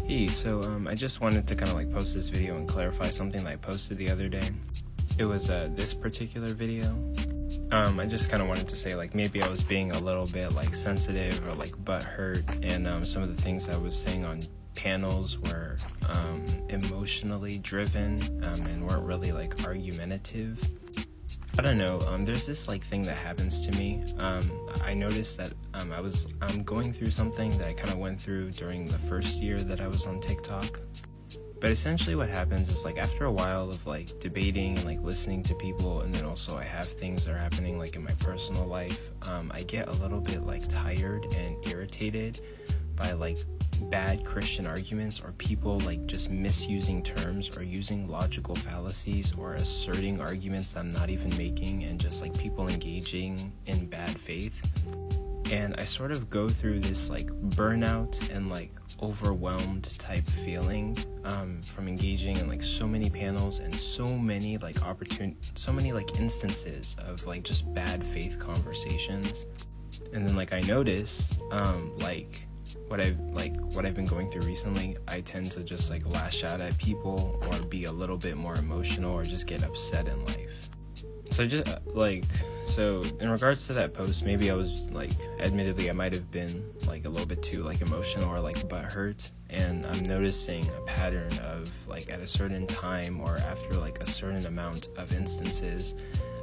Hey, so I just wanted to kind of like post this video and clarify something that I posted the other day. It was this particular video. I just kind of wanted to say like maybe I was being a little bit like sensitive or like butthurt, and some of the things I was saying on panels were emotionally driven and weren't really like argumentative. I don't know, there's this like thing that happens to me. I noticed that I'm going through something that I kind of went through during the first year that I was on TikTok. But essentially what happens is like after a while of like debating and like listening to people, and then also I have things that are happening like in my personal life, I get a little bit like tired and irritated by like bad Christian arguments, or people like just misusing terms or using logical fallacies or asserting arguments that I'm not even making, and just like people engaging in bad faith. And I sort of go through this like burnout and like overwhelmed type feeling from engaging in like so many panels and so many like instances of like just bad faith conversations. And then like I notice what I've been going through recently, I tend to just like lash out at people or be a little bit more emotional or just get upset in life. So in regards to that post, maybe I was like, admittedly I might have been like a little bit too like emotional or like butthurt, and I'm noticing a pattern of like at a certain time or after like a certain amount of instances,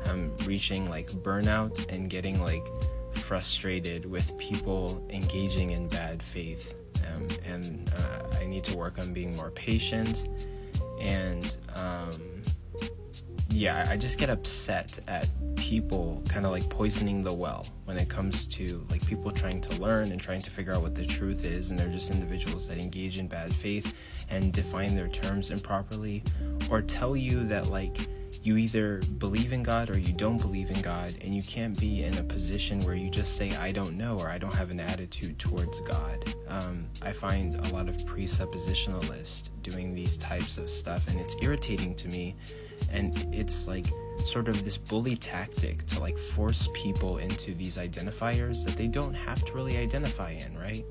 I'm reaching like burnout and getting like frustrated with people engaging in bad faith, and I need to work on being more patient, and I just get upset at people kind of like poisoning the well when it comes to like people trying to learn and trying to figure out what the truth is, and they're just individuals that engage in bad faith and define their terms improperly, or tell you that like you either believe in God or you don't believe in God, and you can't be in a position where you just say I don't know or I don't have an attitude towards God. I find a lot of presuppositionalists doing these types of stuff, and it's irritating to me, and it's like sort of this bully tactic to like force people into these identifiers that they don't have to really identify in, right?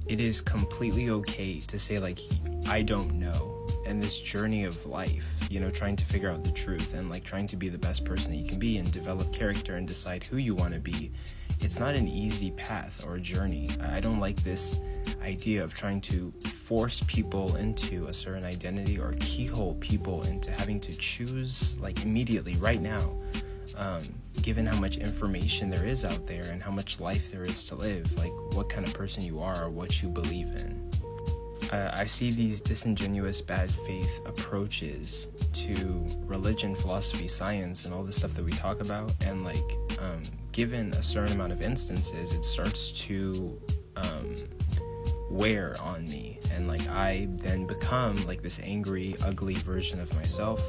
It is completely okay to say like I don't know, and this journey of life, trying to figure out the truth and like trying to be the best person that you can be and develop character and decide who you want to be. It's not an easy path or journey. I don't like this idea of trying to force people into a certain identity or keyhole people into having to choose like immediately right now, given how much information there is out there and how much life there is to live, like what kind of person you are or what you believe in. I see these disingenuous bad faith approaches to religion, philosophy, science, and all the stuff that we talk about, and like given a certain amount of instances, it starts to wear on me, and like I then become like this angry, ugly version of myself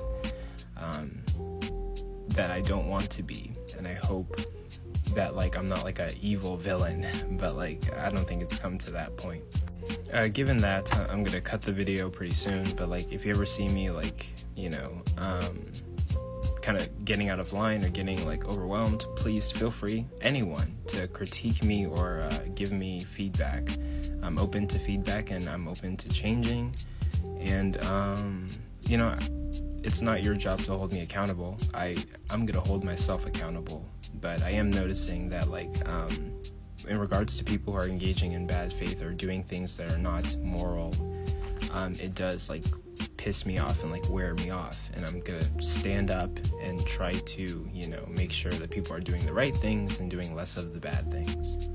that I don't want to be. And I hope that like I'm not like an evil villain, but like I don't think it's come to that point. Given that, I'm gonna cut the video pretty soon, but like if you ever see me like kind of getting out of line or getting like overwhelmed, please feel free, anyone, to critique me or give me feedback. I'm open to feedback and I'm open to changing, and it's not your job to hold me accountable. I'm gonna hold myself accountable, but I am noticing that like in regards to people who are engaging in bad faith or doing things that are not moral, it does like piss me off and like wear me off, and I'm gonna stand up and try to make sure that people are doing the right things and doing less of the bad things.